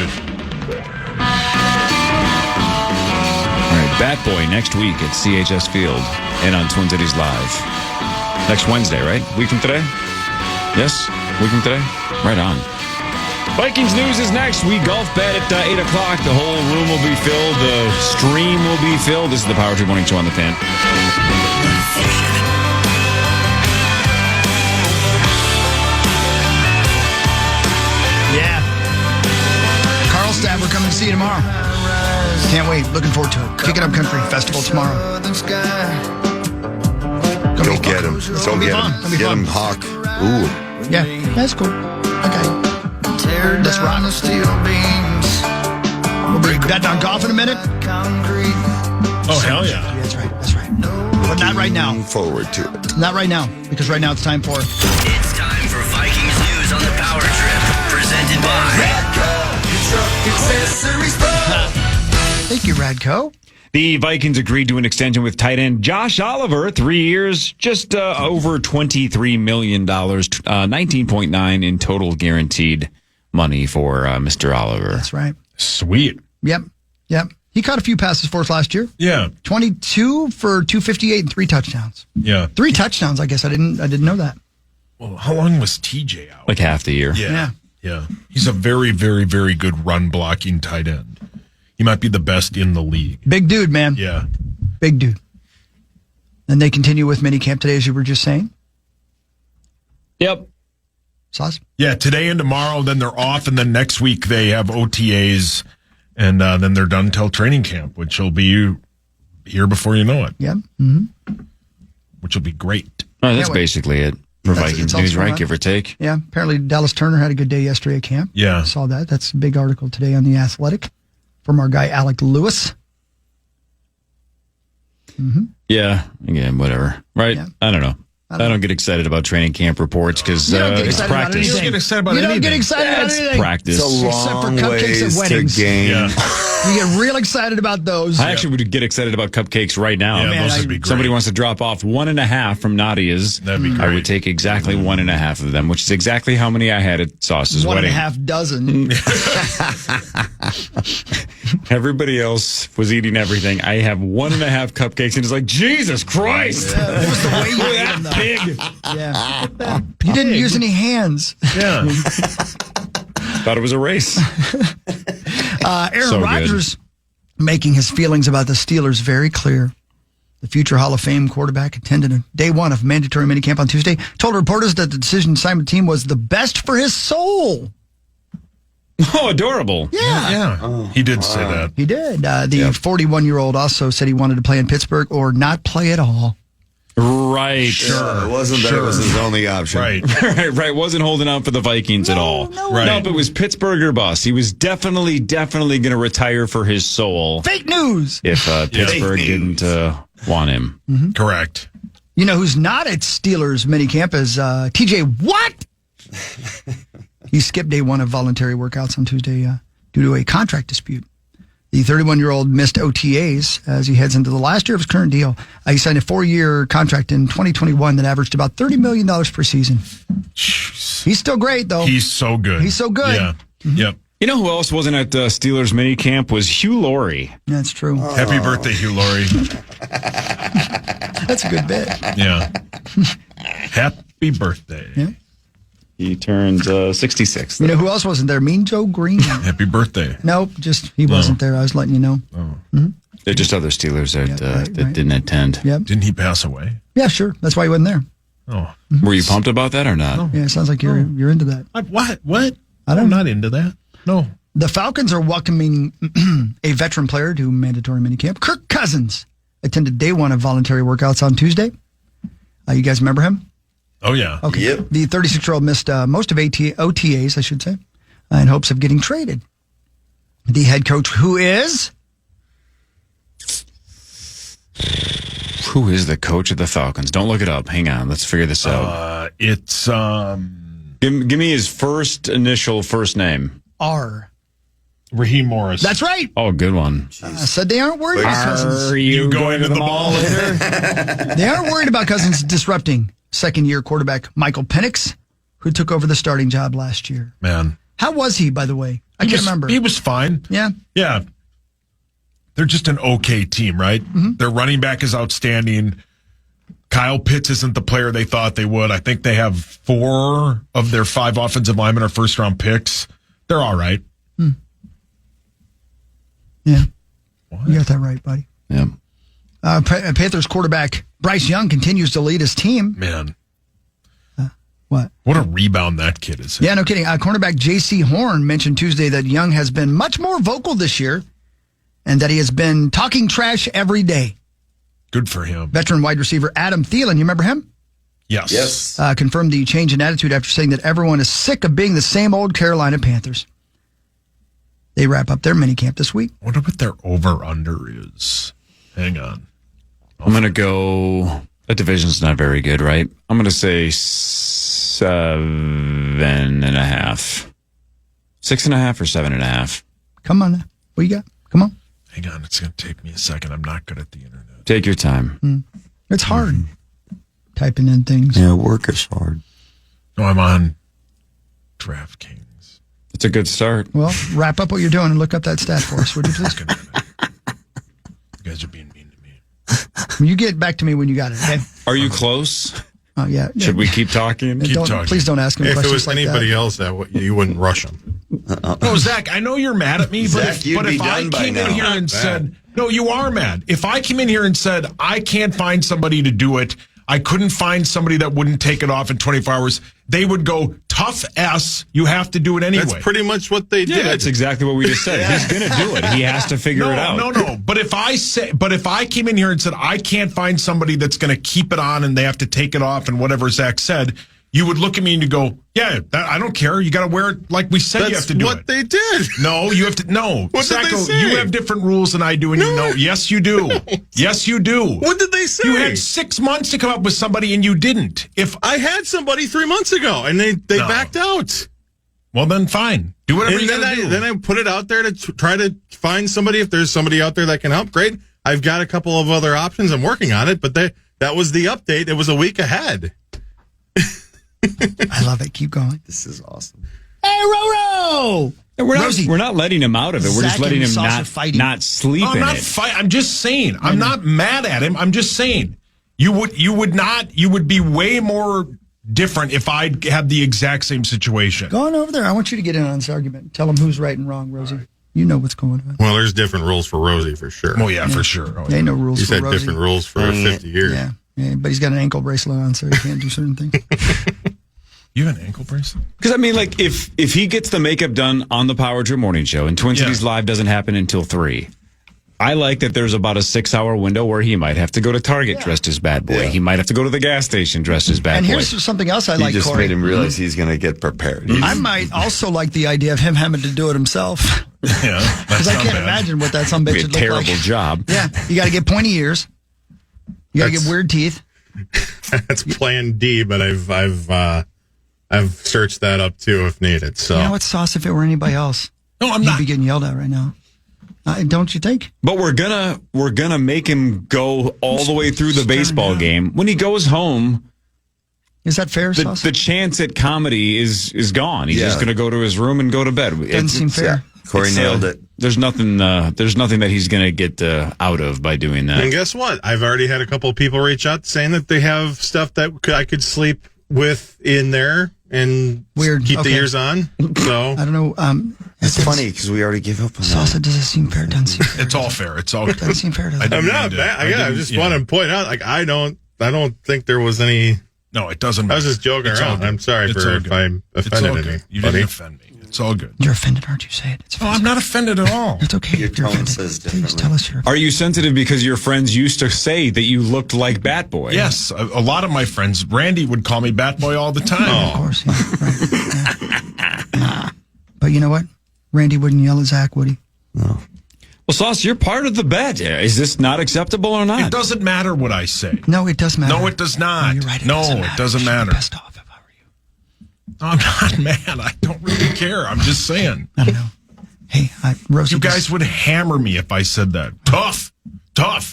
S5: right, Bat Boy next week at CHS Field and on Twin Cities Live. Next Wednesday, right? Week from today? Yes? Week from today? Right on. Vikings news is next. We golf bet at 8 o'clock. The whole room will be filled. The stream will be filled. This is the Power Trip Morning Show on the Fan.
S3: Yeah. Carlstadt, we're coming to see you tomorrow. Can't wait. Looking forward to it. Kick It Up Country Festival tomorrow.
S4: Go get him. Go get him. Get him, Hawk. Ooh.
S3: Yeah, that's cool. Okay. Let's rock.
S2: The steel beams.
S3: We'll be betting on golf in a minute.
S6: Oh, hell yeah.
S3: That's right. But not right now.
S4: Looking forward to it.
S3: Not right now, because right now it's time for...
S1: It's time for Vikings news on the Power Trip, presented by
S3: Thank you, Radco.
S5: The Vikings agreed to an extension with tight end Josh Oliver, 3 years, just over $23 million, 19.9 in total guaranteed money for Mr. Oliver.
S3: That's right.
S6: Sweet.
S3: Yep. He caught a few passes for us last year.
S6: Yeah.
S3: 22 for 258 and 3 touchdowns.
S6: Yeah.
S3: 3 touchdowns, I guess. I didn't know that.
S6: Well, how long was TJ out?
S5: Like half the year.
S6: Yeah. He's a very, very, very good run blocking tight end. He might be the best in the league.
S3: Big dude, man.
S6: Yeah.
S3: Big dude. And they continue with minicamp today, as you were just saying.
S5: Yep.
S3: Sauce?
S6: Yeah, today and tomorrow, then they're off, and then next week they have OTAs, and then they're done till training camp, which will be here before you know it.
S3: Yeah. Mm-hmm.
S6: Which will be great.
S5: Oh, that's basically it for Vikings
S3: all
S5: news,
S3: going
S5: right?
S3: on.
S5: Give or take.
S3: Yeah. Apparently, Dallas Turner had a good day yesterday at camp.
S6: Yeah.
S3: I saw that. That's a big article today on The Athletic from our guy, Alec Lewis.
S5: Yeah. Again, whatever. Right?
S3: Yeah.
S5: I don't know. I don't get excited about training camp reports because
S3: You don't get
S5: it's
S3: excited about
S5: practice.
S3: anything.
S6: You don't get excited about
S3: You don't get
S6: anything.
S3: excited about
S5: It's
S3: anything.
S5: practice.
S4: It's a
S3: Except for
S4: long
S3: cupcakes at
S4: ways to
S3: weddings.
S4: gain.
S6: Yeah.
S3: You get real excited about those.
S5: I actually would get excited about cupcakes right now.
S6: Yeah,
S3: man,
S6: those would be great.
S5: Somebody wants to drop off 1.5 from Nadia's.
S6: That'd be
S5: I
S6: great.
S5: would take exactly 1.5 of them, which is exactly how many I had at Sauce's wedding.
S3: 1.5 dozen.
S5: Everybody else was eating everything. I have 1.5 cupcakes, and it's like, Jesus Christ!
S3: It was the way you ate them, though.
S5: Pig.
S3: Yeah. You didn't use any hands.
S6: Yeah.
S5: Thought it was a race.
S3: Aaron
S5: So good.
S3: Rodgers making his feelings about the Steelers very clear. The future Hall of Fame quarterback attended day one of mandatory minicamp on Tuesday, told reporters that the decision to sign with the team was the best for his soul.
S5: Oh, adorable.
S3: Yeah.
S6: He did say that.
S3: He did. The 41-year-old also said he wanted to play in Pittsburgh or not play at all.
S5: Right.
S4: It wasn't that it was his only option.
S6: Right.
S5: right. Wasn't holding out for the Vikings at all.
S6: Right.
S5: Nope, it was Pittsburgh or bust. He was definitely going to retire for his soul
S3: Fake news.
S5: if Pittsburgh didn't want him.
S6: Correct.
S3: You know who's not at Steelers minicamp is TJ Watt. He skipped day one of voluntary workouts on Tuesday due to a contract dispute. The 31-year-old missed OTAs as he heads into the last year of his current deal. He signed a 4-year contract in 2021 that averaged about $30 million per season.
S6: Jeez.
S3: He's still great, though.
S6: He's so good.
S3: He's so good.
S6: Yeah. Yep.
S5: You know who else wasn't at Steelers minicamp was Hugh Laurie.
S3: That's true.
S6: Happy birthday, Hugh Laurie.
S3: That's a good bit.
S6: Yeah. Happy birthday.
S3: Yeah.
S5: He turned 66.
S3: You know who else wasn't there? Mean Joe Green.
S6: Happy birthday.
S3: Nope, just he wasn't there. I was letting you know.
S5: They're just other Steelers that,
S3: right.
S5: didn't attend.
S3: Yep.
S6: Didn't he pass away?
S3: Yeah, sure. That's why he wasn't there.
S6: Oh.
S5: Were you pumped about that or not?
S3: Yeah, it sounds like you're into that.
S6: What?
S3: I'm
S6: I'm not into that. No.
S3: The Falcons are welcoming a veteran player to mandatory minicamp. Kirk Cousins attended day one of voluntary workouts on Tuesday. You guys remember him?
S6: Oh, yeah.
S3: Okay.
S4: Yep.
S3: The 36-year-old missed most of OTAs, I should say, in hopes of getting traded. The head coach, who is?
S5: Who is the coach of the Falcons? Don't look it up. Hang on. Let's figure this out.
S6: It's
S5: Give me his first name.
S3: R.
S6: Raheem Morris.
S3: That's right.
S5: Oh, good one.
S3: Said they aren't worried about Cousins.
S5: Are you going to the mall later?
S3: They aren't worried about Cousins disrupting second-year quarterback Michael Penix, who took over the starting job last year.
S6: Man.
S3: How was he, by the way? I can't remember.
S6: He was fine.
S3: Yeah.
S6: Yeah. They're just an okay team, right? Their running back is outstanding. Kyle Pitts isn't the player they thought they would. I think they have 4 of their 5 offensive linemen are first-round picks. They're all right.
S3: Yeah. You got that right, buddy.
S5: Yeah.
S3: Panthers quarterback Bryce Young continues to lead his team.
S6: Man.
S3: What?
S6: What a rebound that kid is.
S3: Yeah, no kidding. Cornerback J.C. Horn mentioned Tuesday that Young has been much more vocal this year and that he has been talking trash every day.
S6: Good for him.
S3: Veteran wide receiver Adam Thielen, you remember him?
S6: Yes.
S3: Confirmed the change in attitude after saying that everyone is sick of being the same old Carolina Panthers. They wrap up their minicamp this week.
S6: I wonder what their over-under is. Hang on.
S5: I'm going to go. That division's not very good, right? I'm going to say 7.5. 6.5 or 7.5.
S3: Come on now. What you got? Come on.
S6: Hang on. It's going to take me a second. I'm not good at the internet.
S5: Take your time.
S3: It's hard typing in things.
S4: Yeah, work is hard.
S6: No, I'm on DraftKings.
S5: It's a good start.
S3: Well, wrap up what you're doing and look up that stat for us, would you please?
S6: You guys are being mean to me.
S3: You get back to me when you got it, okay?
S5: Are you close?
S3: Oh, yeah.
S5: Should we keep talking?
S3: Don't, please don't ask him
S9: If
S3: questions
S9: it was
S3: like
S9: anybody
S3: that.
S9: else, you wouldn't rush them.
S6: No, Zach, I know you're mad at me, but
S4: Zach, you'd be
S6: if I
S4: done by
S6: came in
S4: now.
S6: here and said, no, you are mad. If I came in here and said, I can't find somebody to do it, I couldn't find somebody that wouldn't take it off in 24 hours, they would go, tough S, you have to do it anyway.
S9: That's pretty much what they
S5: Yeah,
S9: did.
S5: that's exactly what we just said. He's going to do it. He has to figure it out.
S6: No. But if I came in here and said, I can't find somebody that's going to keep it on and they have to take it off and whatever Zach said, you would look at me and you go, yeah, I don't care. You got to wear it like we said you have to do
S9: what
S6: it.
S9: they did.
S6: No, you have to. No,
S9: What did they
S6: Sacco,
S9: say?
S6: you have different rules than I do, and you know. Yes, you do. Yes, you do.
S9: What did they say?
S6: You had 6 months to come up with somebody, and you didn't. If
S9: I had somebody 3 months ago, and they
S6: No.
S9: backed out.
S6: well, then fine. Do whatever
S9: And
S6: you got to do.
S9: then I put it out there to try to find somebody. If there's somebody out there that can help, great. I've got a couple of other options. I'm working on it, but that was the update. It was a week ahead.
S3: I love it. Keep going.
S4: This is awesome.
S3: Hey, Roro!
S5: We're not letting him out of it. We're just
S3: Zach
S5: letting
S3: and
S5: him
S3: Sauce are fighting.
S5: not sleep
S6: I'm
S5: in
S6: not
S5: it.
S6: I'm just saying. I'm not mad at him. I'm just saying. You would be way more different if I'd had the exact same situation.
S3: Go on over there. I want you to get in on this argument. Tell them who's right and wrong, Rosie. You know what's going on.
S9: Well, there's different rules for Rosie for sure.
S6: Oh yeah, for sure. Oh,
S3: There ain't no rules
S9: He's
S3: for
S9: had
S3: Rosie.
S9: different rules for 50 years.
S3: Yeah, but he's got an ankle bracelet on, so he can't do certain things.
S6: You have an ankle bracelet?
S5: Because, I mean, like, if he gets the makeup done on the Power Trip Morning Show and Twin Cities Live doesn't happen until 3, I like that there's about a 6-hour window where he might have to go to Target dressed as Bad Boy.
S4: Yeah.
S5: He might have to go to the gas station dressed as Bad
S3: And
S5: Boy.
S3: here's something else I
S4: He
S3: like,
S4: just
S3: Corey.
S4: made him realize he's going to get prepared.
S3: I might also like the idea of him having to do it himself.
S6: Yeah,
S3: Because I can't imagine what that some bitch
S5: Be a
S3: would look
S5: terrible
S3: like.
S5: job.
S3: Yeah, you got to get pointy ears. You got to get weird teeth.
S9: That's Plan D, but I've searched that up too if needed. So
S3: You know what, Sauce? If it were anybody else,
S6: No, I'm
S3: he'd
S6: not.
S3: be getting yelled at right now. Don't you think?
S5: But we're gonna make him go all the way through the baseball game. When he goes home,
S3: Is that fair, Sauce?
S5: the chance at comedy is gone. He's
S4: Yeah.
S5: just gonna go to his room and go to bed.
S3: Doesn't seem fair.
S4: Corey nailed it.
S5: There's nothing that he's gonna get out of by doing that.
S9: And guess what? I've already had a couple of people reach out saying that they have stuff that I could sleep with in there and
S3: Weird.
S9: keep
S3: Okay.
S9: the ears on. So
S3: I don't know.
S4: It's funny because we already gave up on
S3: Sauce,
S4: that.
S3: does it seem fair? Doesn't seem fair.
S6: It's all fair. It's all
S3: Doesn't seem fair. Does it?
S9: I'm not bad. I just want to point out, like, I don't think there was any.
S6: No, it doesn't matter.
S9: I was just joking
S6: It's all
S9: around.
S6: good.
S9: I'm sorry
S6: It's
S9: for
S6: all
S9: if
S6: good.
S9: I
S6: It's all
S9: offended
S6: good.
S9: any.
S6: You
S9: buddy.
S6: didn't offend me. It's all good.
S3: You're offended, aren't you? Say it. It's
S6: No, I'm not offended at all.
S3: It's okay.
S4: Your
S3: if you're
S4: tone
S3: offended.
S4: says
S3: Please
S4: differently.
S3: tell us you're offended.
S5: Are you sensitive because your friends used to say that you looked like Bat Boy?
S6: Yes, a lot of my friends, Randy would call me Bat Boy all the time.
S3: Of course, yeah. Right. Yeah. But you know what? Randy wouldn't yell at Zach, would he?
S4: No.
S5: Well, Sauce, you're part of the bet. Is this not acceptable or not?
S6: It doesn't matter what I say.
S3: No, it does matter.
S6: No, it does not.
S3: No, you're right.
S6: No,
S3: doesn't
S6: it
S3: matter.
S6: doesn't
S3: You should be
S6: matter.
S3: Pissed off if I were you.
S6: I'm not mad. I don't really care. I'm just saying.
S3: I don't know. Hey, Rosie.
S6: You guys would hammer me if I said that. Tough.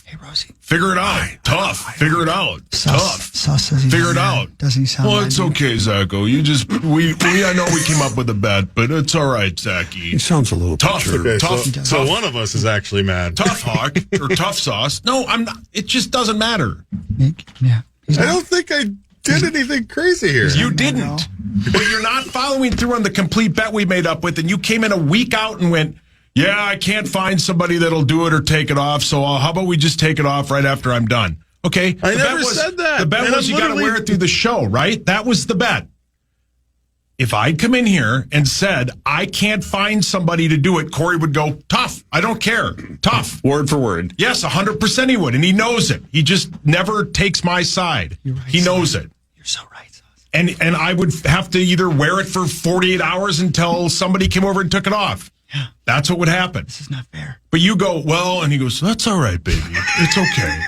S3: Hey, Rosie.
S6: Figure it out. Tough. Figure it out. Tough.
S3: Sauce says he's
S6: Figure it
S3: mad.
S6: out.
S3: Doesn't he sound
S6: Well,
S3: mad?
S6: it's okay, Zacho. You just I know we came up with a bet, but it's all right, Zachy.
S13: sounds a little
S6: Tough.
S9: Okay,
S6: Tough.
S9: so one of us is actually mad.
S6: Tough Hawk or Tough Sauce. No, I'm not. It just doesn't matter.
S3: Yeah. He's
S9: I
S3: not-
S9: don't think I did anything crazy here.
S6: You didn't. But you're not following through on the complete bet we made up with, and you came in a week out and went, yeah, I can't find somebody that'll do it or take it off, so how about we just take it off right after I'm done? Okay.
S9: I
S6: the
S9: never
S6: bet was,
S9: said that.
S6: The bet
S9: And
S6: was
S9: I'm
S6: you got to
S9: literally-
S6: wear it through the show, right? That was the bet. If I'd come in here and said, I can't find somebody to do it, Corey would go, tough. I don't care. Tough.
S5: Word for word.
S6: Yes, 100% he would, and he knows it. He just never takes my side.
S3: You're right,
S6: He knows it.
S3: You're so right, Sauce.
S6: And I would have to either wear it for 48 hours until somebody came over and took it off.
S3: Yeah.
S6: That's what would happen.
S3: This is not fair.
S6: But you go, well, and he goes, that's all right, baby. It's okay.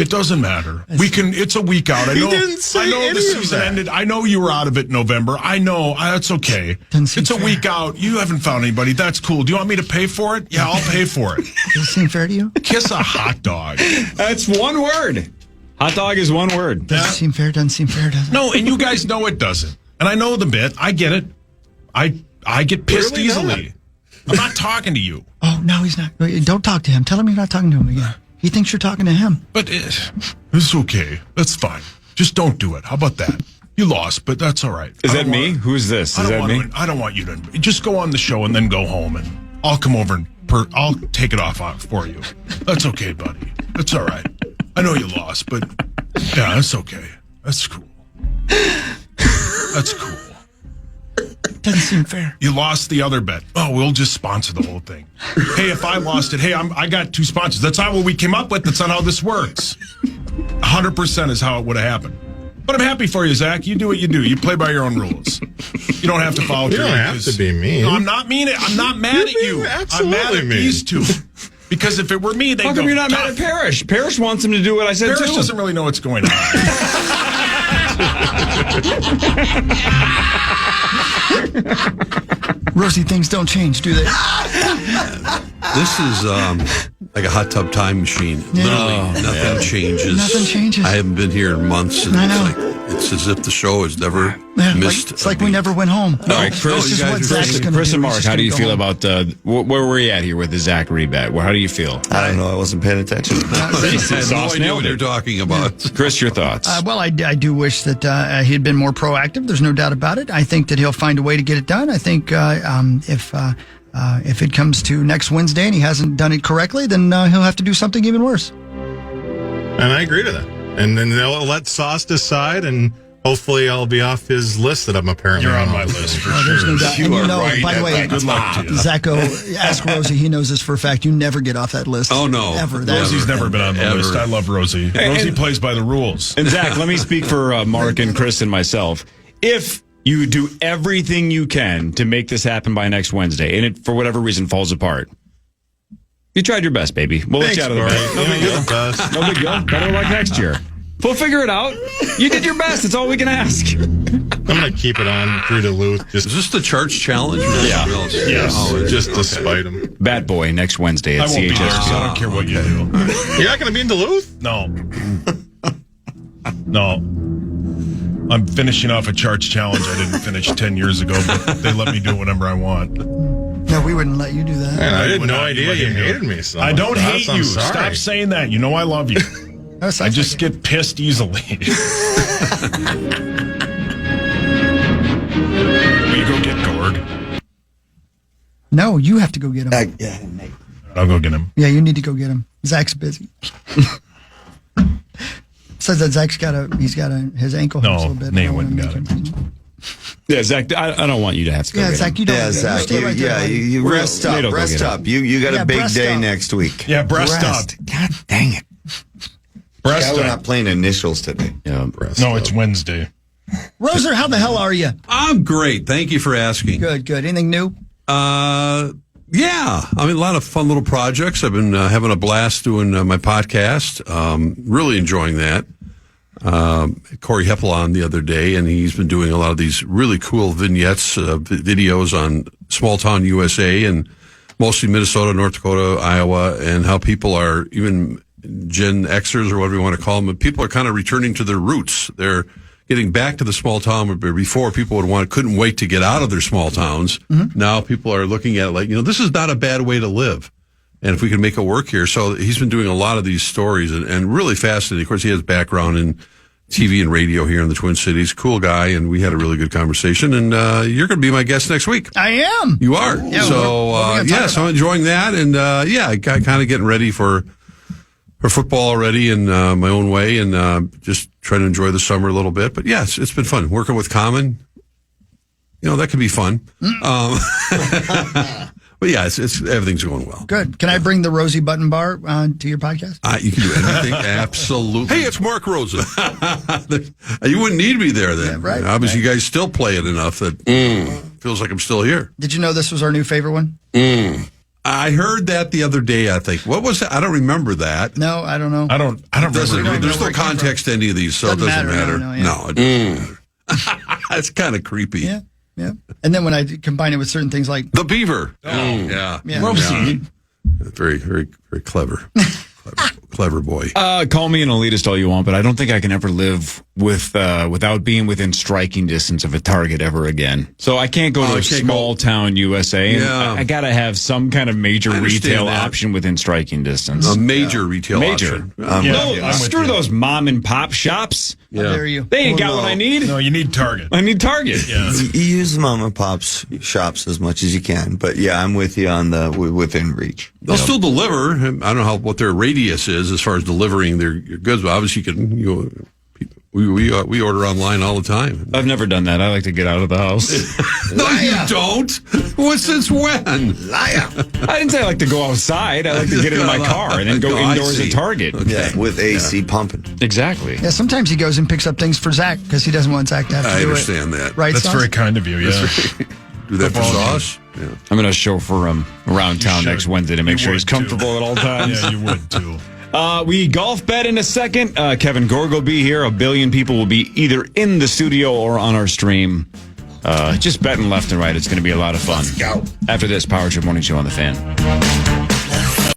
S6: It doesn't matter. It's a week out. I know,
S9: didn't say
S6: I know
S9: any
S6: the
S9: of
S6: season
S9: that.
S6: ended. I know you were out of it in November. I know. That's okay.
S3: Doesn't seem
S6: It's a
S3: fair.
S6: week out. You haven't found anybody. That's cool. Do you want me to pay for it? Yeah, I'll pay for it.
S3: Does it seem fair to you?
S6: Kiss a hot dog.
S5: That's one word. Hot dog is one word.
S3: Does it seem fair? Doesn't seem fair, does it?
S6: No, and you guys know it doesn't. And I know the bit. I get it. I get pissed
S9: Really
S6: easily. I'm not talking to you.
S3: Oh, no, he's not. Don't talk to him. Tell him you're not talking to him again. He thinks you're talking to him.
S6: But it's okay. That's fine. Just don't do it. How about that? You lost, but that's all right.
S5: Is
S6: I
S5: that
S6: don't
S5: me?
S6: want-
S5: Who is this?
S6: I
S5: Is
S6: don't
S5: that
S6: want
S5: me?
S6: to. I don't want you to. Just go on the show and then go home, and I'll come over and I'll take it off for you. That's okay, buddy. That's all right. I know you lost, but yeah, that's okay. That's cool. That's cool.
S3: Doesn't seem fair.
S6: You lost the other bet. Oh, we'll just sponsor the whole thing. Hey, if I lost it, hey, I got 2 sponsors. That's not what we came up with. That's not how this works. 100% is how it would have happened. But I'm happy for you, Zach. You do what you do. You play by your own rules. You don't have to follow
S9: You
S6: through.
S9: don't have to be mean.
S6: No, I'm not mean. I'm not mad at you.
S9: being
S6: I'm mad
S9: absolutely
S6: at
S9: mean.
S6: these two. Because if it were me, they'd
S5: How
S6: go,
S5: come you're not mad
S6: "Tough."
S5: at Parrish? Parrish wants him to do what I said
S6: Parrish
S5: too.
S6: doesn't really know what's going on.
S3: Rosie, things don't change, do they?
S13: This is like a hot tub time machine. Literally, nothing changes.
S3: Nothing changes.
S13: I haven't been here in months, and
S3: I know.
S13: it's as if the show has never
S3: Yeah,
S13: missed.
S3: it's like we never went home.
S5: All right, Chris,
S3: this is
S13: you guys
S3: what
S13: are
S3: Zach's
S13: saying-
S3: going to do.
S5: Chris and
S3: He's
S5: Mark,
S3: just
S5: how do
S3: gonna
S5: you
S3: go
S5: feel
S3: home.
S5: about where were we at here with the Zach rebet? How do you feel?
S4: I don't know. I wasn't paying attention.
S13: I have no
S5: Sauce
S13: idea
S5: nailed
S13: what
S5: it.
S13: you're talking about.
S5: Chris, your thoughts?
S3: Well, I do wish that he had been more proactive. There's no doubt about it. I think that he'll find a way to get it done. I think if If it comes to next Wednesday and he hasn't done it correctly, then he'll have to do something even worse.
S9: And I agree to that. And then they'll let Sauce decide, and hopefully I'll be off his list that I'm apparently
S6: You're on my list for
S3: There's
S6: sure.
S3: no doubt. And by the way,
S6: Good luck to you.
S3: Zacho, ask Rosie. He knows this for a fact. You never get off that list.
S13: Oh, no.
S3: Ever.
S6: Rosie's never been on the list. I love Rosie. Rosie plays by the rules.
S5: And Zach, let me speak for Mark and Chris and myself. If you do everything you can to make this happen by next Wednesday, and it, for whatever reason, falls apart, you tried your best, baby. We'll let you out of the bed. No big deal. No big deal. Better luck next year. We'll figure it out. You did your best. That's all we can ask.
S9: I'm going to keep it on through Duluth.
S13: Is this the Church Challenge?
S5: Yeah.
S9: Yes.
S13: Oh,
S9: just to spite him.
S5: Bat Boy next Wednesday
S6: I
S5: at
S6: won't be there, so
S5: CHS.
S6: I don't care what you do.
S9: You're not going to be in Duluth?
S6: No. No. I'm finishing off a Charts Challenge I didn't finish 10 years ago, but they let me do whatever I want.
S3: No, we wouldn't let you do that.
S9: Man, I had no idea you hated me so much.
S6: I don't hate
S9: I'm
S6: you.
S9: sorry.
S6: Stop saying that. You know I love you. I just get pissed easily. Will you go get Gord?
S3: No, you have to go get him.
S6: I'll go get him.
S3: Yeah, you need to go get him. Zach's busy. Says that Zach's his ankle hurts a little bit.
S6: Nate
S3: I don't
S6: went and
S3: wanna
S6: got
S3: make
S6: him.
S5: Yeah, Zach, I don't want you to have to go
S3: Yeah,
S5: get
S3: Zach,
S5: him.
S3: you don't.
S4: Yeah, Zach.
S3: stay right there, buddy.
S4: You rest
S5: Nate will
S4: up.
S5: go
S4: Rest
S5: get it.
S4: up. You got
S3: Yeah,
S4: a big
S3: breast
S4: day
S3: up.
S4: next week.
S6: Yeah, breast up.
S4: God dang it.
S6: Breast
S4: We're
S6: up.
S4: not playing initials today.
S5: Yeah.
S6: No, it's Wednesday.
S3: Roser, how the hell are you?
S13: I'm great. Thank you for asking.
S3: Good. Anything new?
S13: Yeah. I mean, a lot of fun little projects. I've been having a blast doing my podcast. Really enjoying that. Corey Heppel on the other day, and he's been doing a lot of these really cool vignettes, videos on small town USA and mostly Minnesota, North Dakota, Iowa, and how people are, even Gen Xers or whatever you want to call them, but people are kind of returning to their roots. They're getting back to the small town where before people couldn't wait to get out of their small towns. Mm-hmm. Now people are looking at it like, this is not a bad way to live. And if we can make it work here. So he's been doing a lot of these stories and really fascinating. Of course, he has background in TV and radio here in the Twin Cities. Cool guy. And we had a really good conversation. And you're going to be my guest next week.
S3: I am.
S13: You are.
S3: Yeah,
S13: So, so I'm enjoying that. And I got kind of getting ready for football already in my own way and just trying to enjoy the summer a little bit. But yeah, it's been fun working with Common. That could be fun. But yeah, it's everything's going well.
S3: Good. Can I bring the Rosie Button Bar to your podcast?
S13: You can do anything. Absolutely. Hey, it's Mark Rosen. You wouldn't need me there then.
S3: Yeah, right.
S13: Obviously, you guys still play it enough that feels like I'm still here.
S3: Did you know this was our new favorite one?
S13: I heard that the other day, I think. What was that? I don't remember that.
S3: No, I don't know.
S6: I don't remember.
S13: There's no context to any of these, so it doesn't matter. No, it doesn't matter. It's kind of creepy.
S3: Yeah. And then when I combine it with certain things like
S13: the beaver. Yeah.
S3: Rosie.
S13: Very, very, very clever. Clever boy.
S5: Call me an elitist all you want, but I don't think I can ever live without being within striking distance of a Target ever again. So I can't go to a small town USA.
S13: Yeah.
S5: I got to have some kind of major retail option within striking distance.
S13: A major retail option.
S5: Screw those mom and pop shops.
S3: How dare you?
S5: They ain't got what I need.
S6: No, you need Target.
S5: I need Target.
S6: Yeah.
S4: You use the mom and pop's shops as much as you can, but yeah, I'm with you on the within reach.
S13: They'll still deliver. I don't know what their radius is as far as delivering their goods, but obviously we order online all the time.
S5: I've never done that. I like to get out of the house.
S13: No, you don't. Since when?
S4: Liar.
S5: I didn't say I like to go outside. I like to get in my car and then go indoors at Target.
S13: Okay.
S4: Yeah, with AC pumping.
S5: Exactly.
S3: Yeah, sometimes he goes and picks up things for Zach because he doesn't want Zach to have to do it.
S13: I understand that.
S3: Right,
S6: That's
S3: Sauce?
S6: very kind of you, yeah.
S13: Do that for Sauce? Yeah.
S5: I'm going to chauffeur him around town
S6: should.
S5: next Wednesday to make sure he's comfortable at all times.
S6: Yeah, you would too.
S5: We golf bet in a second. Kevin Gorg will be here. 1 billion people will be either in the studio or on our stream. Just betting left and right. It's going to be a lot of fun.
S4: Let's go.
S5: After this, Power Trip Morning Show on the Fan.